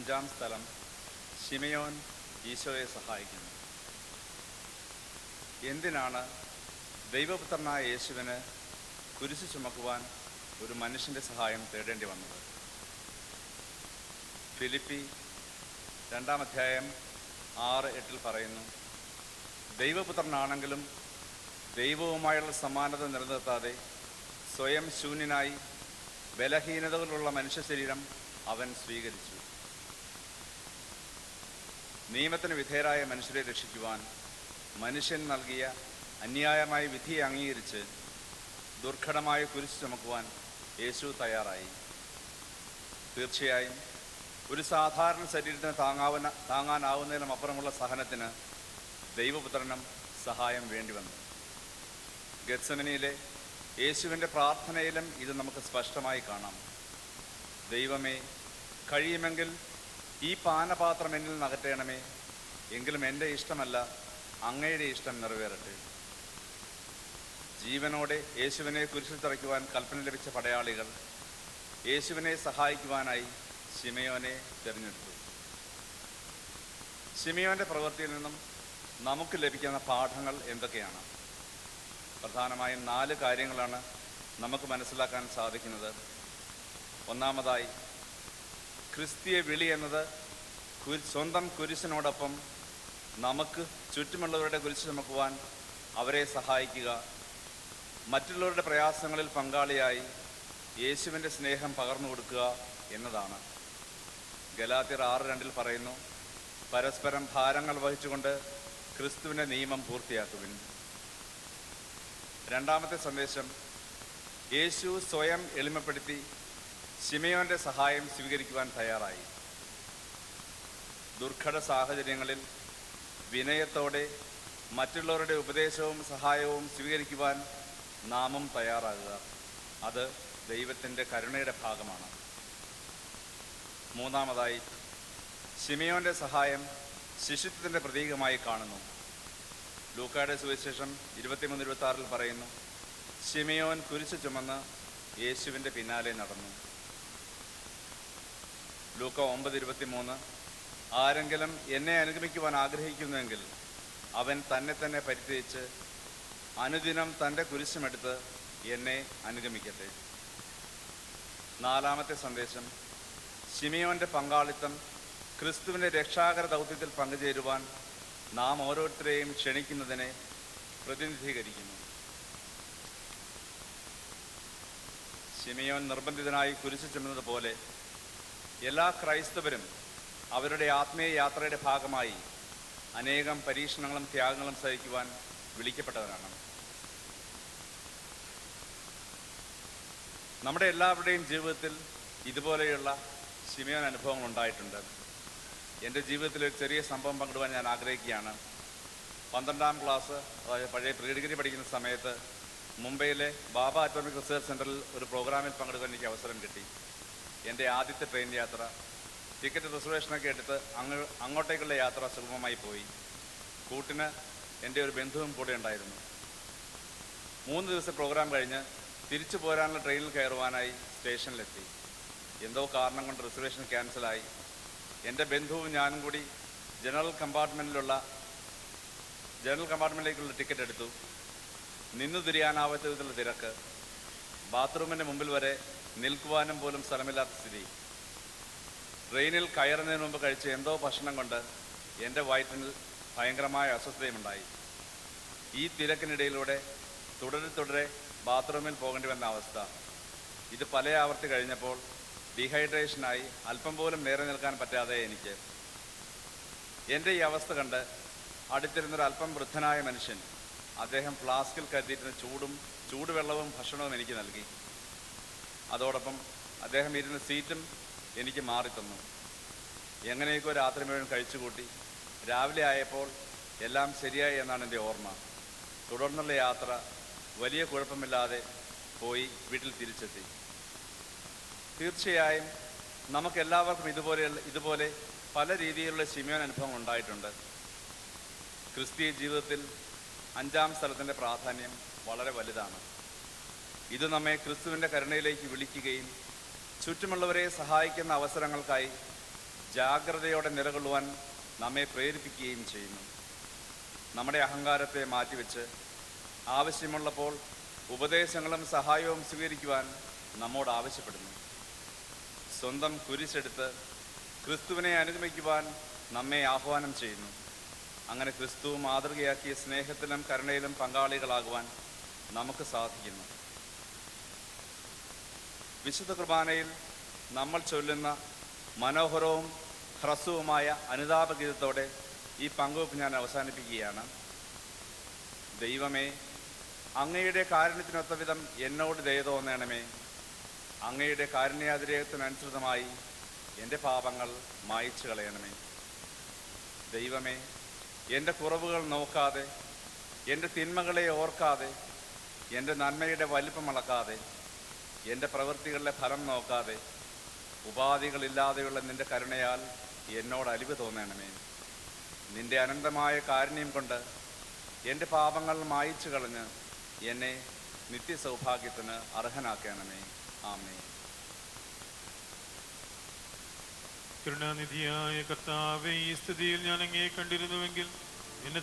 അഞ്ചാം സ്ഥലം, ശിമയോൻ ഈശോയെ സഹായിക്കുന്നു. എന്തിനാണ് ദൈവപുത്രനായ യേശുവിന് കുരിശ് ചുമക്കുവാൻ ഒരു മനുഷ്യൻ്റെ സഹായം തേടേണ്ടി വന്നത്? ഫിലിപ്പി 2-ാം അധ്യായം 6-8 പറയുന്നു, ദൈവപുത്രനാണെങ്കിലും ദൈവവുമായുള്ള സമാനത നിലനിർത്താതെ സ്വയം ശൂന്യനായി ബലഹീനതകളുള്ള മനുഷ്യ ശരീരം അവൻ സ്വീകരിച്ചു. നിയമത്തിന് വിധേയരായ മനുഷ്യരെ രക്ഷിക്കുവാൻ മനുഷ്യൻ നൽകിയ അന്യായമായ വിധിയെ അംഗീകരിച്ച് ദുർഘടമായ കുരിശ് ചുമക്കുവാൻ യേശു തയ്യാറായി. തീർച്ചയായും ഒരു സാധാരണ ശരീരത്തിന് താങ്ങാനാവുന്നതിനും അപ്പുറമുള്ള സഹനത്തിന് ദൈവപുത്രനും സഹായം വേണ്ടി വന്നു. ഗെത്സമനിയിലെ യേശുവിൻ്റെ പ്രാർത്ഥനയിലും ഇത് നമുക്ക് സ്പഷ്ടമായി കാണാം. ദൈവമേ, കഴിയുമെങ്കിൽ ഈ പാനപാത്രം എന്നിൽ നിന്ന് അകറ്റണമേ, എങ്കിലും എൻ്റെ ഇഷ്ടമല്ല അങ്ങയുടെ ഇഷ്ടം നിറവേറട്ടെ. ജീവനോടെ യേശുവിനെ കുരിശിൽ തറയ്ക്കുവാൻ കൽപ്പന ലഭിച്ച പടയാളികൾ യേശുവിനെ സഹായിക്കുവാനായി ശിമയോനെ തിരഞ്ഞെടുത്തു. ശിമയോൻ്റെ പ്രവൃത്തിയിൽ നിന്നും നമുക്ക് ലഭിക്കുന്ന പാഠങ്ങൾ എന്തൊക്കെയാണ്? പ്രധാനമായും 4 കാര്യങ്ങളാണ് നമുക്ക് മനസ്സിലാക്കാൻ സാധിക്കുന്നത്. ഒന്നാമതായി, ക്രിസ്തീയ വിളി എന്നത് സ്വന്തം കുരിശിനോടൊപ്പം നമുക്ക് ചുറ്റുമുള്ളവരുടെ കുരിശ് ചുമക്കുവാൻ അവരെ സഹായിക്കുക, മറ്റുള്ളവരുടെ പ്രയാസങ്ങളിൽ പങ്കാളിയായി യേശുവിൻ്റെ സ്നേഹം പകർന്നു കൊടുക്കുക എന്നതാണ്. ഗലാത്യർ 6:2 പറയുന്നു, പരസ്പരം ഭാരങ്ങൾ വഹിച്ചുകൊണ്ട് ക്രിസ്തുവിൻ്റെ നിയമം പൂർത്തിയാക്കുവിൻ. രണ്ടാമത്തെ സന്ദേശം, യേശു സ്വയം എളിമപ്പെടുത്തി ശിമയോൻ്റെ സഹായം സ്വീകരിക്കുവാൻ തയ്യാറായി. ദുർഘട സാഹചര്യങ്ങളിൽ വിനയത്തോടെ മറ്റുള്ളവരുടെ ഉപദേശവും സഹായവും സ്വീകരിക്കുവാൻ നാമും തയ്യാറാകുക. അത് ദൈവത്തിൻ്റെ കരുണയുടെ ഭാഗമാണ്. മൂന്നാമതായി, ശിമയോൻ്റെ സഹായം ശിശുത്വത്തിൻ്റെ പ്രതീകമായി കാണുന്നു. ലൂക്കായുടെ സുവിശേഷം 23-26 പറയുന്നു, ശിമയോൻ കുരിശ് ചുമന്ന് യേശുവിൻ്റെ പിന്നാലെ നടന്നു. ലൂക്ക 9:23, ആരെങ്കിലും എന്നെ അനുഗമിക്കുവാൻ ആഗ്രഹിക്കുന്നുവെങ്കിൽ അവൻ തന്നെ പരിത്യജിച്ച് അനുദിനം തൻ്റെ കുരിശുമെടുത്ത് എന്നെ അനുഗമിക്കട്ടെ. നാലാമത്തെ സന്ദേശം, ശിമയോൻ്റെ പങ്കാളിത്തം ക്രിസ്തുവിൻ്റെ രക്ഷാകര ദൗത്യത്തിൽ പങ്കുചേരുവാൻ നാം ഓരോരുത്തരെയും ക്ഷണിക്കുന്നതിനെ പ്രതിനിധീകരിക്കുന്നു. ശിമയോൻ നിർബന്ധിതനായി കുരിശ് ചുമന്നത് പോലെ എല്ലാ ക്രൈസ്തവരും അവരുടെ ആത്മീയ യാത്രയുടെ ഭാഗമായി അനേകം പരീക്ഷണങ്ങളും ത്യാഗങ്ങളും സഹിക്കുവാൻ വിളിക്കപ്പെട്ടവരാണ്. നമ്മുടെ എല്ലാവരുടെയും ജീവിതത്തിൽ ഇതുപോലെയുള്ള ശിമയോൻ അനുഭവങ്ങൾ ഉണ്ടായിട്ടുണ്ട്. എൻ്റെ ജീവിതത്തിൽ ഒരു ചെറിയ സംഭവം പങ്കിടുവാൻ ഞാൻ ആഗ്രഹിക്കുകയാണ്. 12ാം ക്ലാസ്, അതായത് പഴയ പ്രീ ഡിഗ്രി പഠിക്കുന്ന സമയത്ത് മുംബൈയിലെ ബാബ അറ്റോമിക് റിസർച്ച് സെൻറ്ററിൽ ഒരു പ്രോഗ്രാമിൽ പങ്കെടുക്കാൻ എനിക്ക് അവസരം കിട്ടി. എൻ്റെ ആദ്യത്തെ ട്രെയിൻ യാത്ര, ടിക്കറ്റ് റിസർവേഷനൊക്കെ എടുത്ത് അങ്ങോട്ടേക്കുള്ള യാത്ര സുഗമമായി പോയി. കൂട്ടിന് എൻ്റെ ഒരു ബന്ധുവും കൂടെ ഉണ്ടായിരുന്നു. 3 ദിവസം പ്രോഗ്രാം കഴിഞ്ഞ് തിരിച്ചു പോരാനുള്ള ട്രെയിനിൽ കയറുവാനായി സ്റ്റേഷനിലെത്തി. എന്തോ കാരണം കൊണ്ട് റിസർവേഷൻ ക്യാൻസലായി. എൻ്റെ ബന്ധുവും ഞാനും കൂടി ജനറൽ കമ്പാർട്ട്മെൻറ്റിലേക്കുള്ള ടിക്കറ്റ് എടുത്തു. നിന്നു തിരിയാനാവാത്ത വിധത്തിലുള്ള തിരക്ക്, ബാത്റൂമിൻ്റെ മുമ്പിൽ വരെ നിൽക്കുവാനും പോലും സ്ഥലമില്ലാത്ത സ്ഥിതി. ട്രെയിനിൽ കയറുന്നതിന് മുമ്പ് കഴിച്ച എന്തോ ഭക്ഷണം കൊണ്ട് എൻ്റെ വയറ്റിൽ ഭയങ്കരമായ അസ്വസ്ഥതയുമുണ്ടായി. ഈ തിരക്കിനിടയിലൂടെ തുടരെ ബാത്റൂമിൽ പോകേണ്ടി വന്ന അവസ്ഥ. ഇത് പല ആവർത്തി കഴിഞ്ഞപ്പോൾ ഡീഹൈഡ്രേഷനായി അല്പം പോലും നേരെ നിൽക്കാൻ പറ്റാതെ എനിക്ക്. എൻ്റെ ഈ അവസ്ഥ കണ്ട് അടുത്തിരുന്നൊരു അല്പം വൃദ്ധനായ മനുഷ്യൻ, അദ്ദേഹം ഫ്ലാസ്കിൽ കരുതിയിരുന്ന ചൂടുവെള്ളവും ഭക്ഷണവും എനിക്ക് നൽകി. അതോടൊപ്പം അദ്ദേഹം ഇരുന്ന സീറ്റും എനിക്ക് മാറിത്തന്നു. എങ്ങനെയൊക്കെ രാത്രി മുഴുവൻ കഴിച്ചുകൂട്ടി. രാവിലെ ആയപ്പോൾ എല്ലാം ശരിയായി എന്നാണ് എൻ്റെ ഓർമ്മ. തുടർന്നുള്ള യാത്ര വലിയ കുഴപ്പമില്ലാതെ പോയി വീട്ടിൽ തിരിച്ചെത്തി. തീർച്ചയായും നമുക്കെല്ലാവർക്കും ഇതുപോലെ പല രീതിയിലുള്ള ശിമയോൻ അനുഭവം ഉണ്ടായിട്ടുണ്ട്. ക്രിസ്തീയ ജീവിതത്തിൽ 5ാം സ്ഥലത്തിൻ്റെ പ്രാധാന്യം വളരെ വലുതാണ്. ഇത് നമ്മെ ക്രിസ്തുവിൻ്റെ കരുണയിലേക്ക് വിളിക്കുകയും ചുറ്റുമുള്ളവരെ സഹായിക്കുന്ന അവസരങ്ങൾക്കായി ജാഗ്രതയോടെ നിലകൊള്ളുവാൻ നമ്മെ പ്രേരിപ്പിക്കുകയും ചെയ്യുന്നു. നമ്മുടെ അഹങ്കാരത്തെ മാറ്റിവെച്ച് ആവശ്യമുള്ളപ്പോൾ ഉപദേശങ്ങളും സഹായവും സ്വീകരിക്കുവാൻ നമ്മോട് ആവശ്യപ്പെടുന്നു. സ്വന്തം കുരിശെടുത്ത് ക്രിസ്തുവിനെ അനുഗമിക്കുവാൻ നമ്മെ ആഹ്വാനം ചെയ്യുന്നു. അങ്ങനെ ക്രിസ്തു മാതൃകയാക്കിയ സ്നേഹത്തിലും കരുണയിലും പങ്കാളികളാകുവാൻ നമുക്ക് സാധിക്കുന്നു. വിശുദ്ധ കുർബാനയിൽ നമ്മൾ ചൊല്ലുന്ന മനോഹരവും ഹ്രസ്വവുമായ അനുതാപഗീതത്തോടെ ഈ പങ്കുവെപ്പ് ഞാൻ അവസാനിപ്പിക്കുകയാണ്. ദൈവമേ, അങ്ങയുടെ കാരുണ്യത്തിനൊത്ത വിധം എന്നോട് ദയ തോന്നണമേ. അങ്ങയുടെ കാരുണ്യാതിരേകത്തിനനുസൃതമായി എൻ്റെ പാപങ്ങൾ മായ്ച്ചു കളയണമേ. ദൈവമേ, എൻ്റെ കുറവുകൾ നോക്കാതെ, എൻ്റെ തിന്മകളെ ഓർക്കാതെ, എൻ്റെ നന്മയുടെ വലിപ്പം അളക്കാതെ, എൻ്റെ പ്രവൃത്തികളുടെ ഫലം നോക്കാതെ, ഉപാധികളില്ലാതെയുള്ള നിൻ്റെ കരുണയാൽ എന്നോട് അലിവ് തോന്നണമേ. നിൻ്റെ അനന്തമായ കാരുണ്യം കൊണ്ട് എൻ്റെ പാപങ്ങൾ മായ്ച്ചു കളഞ്ഞ് എന്നെ നിത്യസൗഭാഗ്യത്തിന് അർഹനാക്കണമേ. ആമേൻ. കരുണാനിധിയായ കർത്താവേ, ഈ സ്ഥിതിയിൽ ഞാൻ അങ്ങയെ കണ്ടിരുന്നുവെങ്കിൽ എന്നെ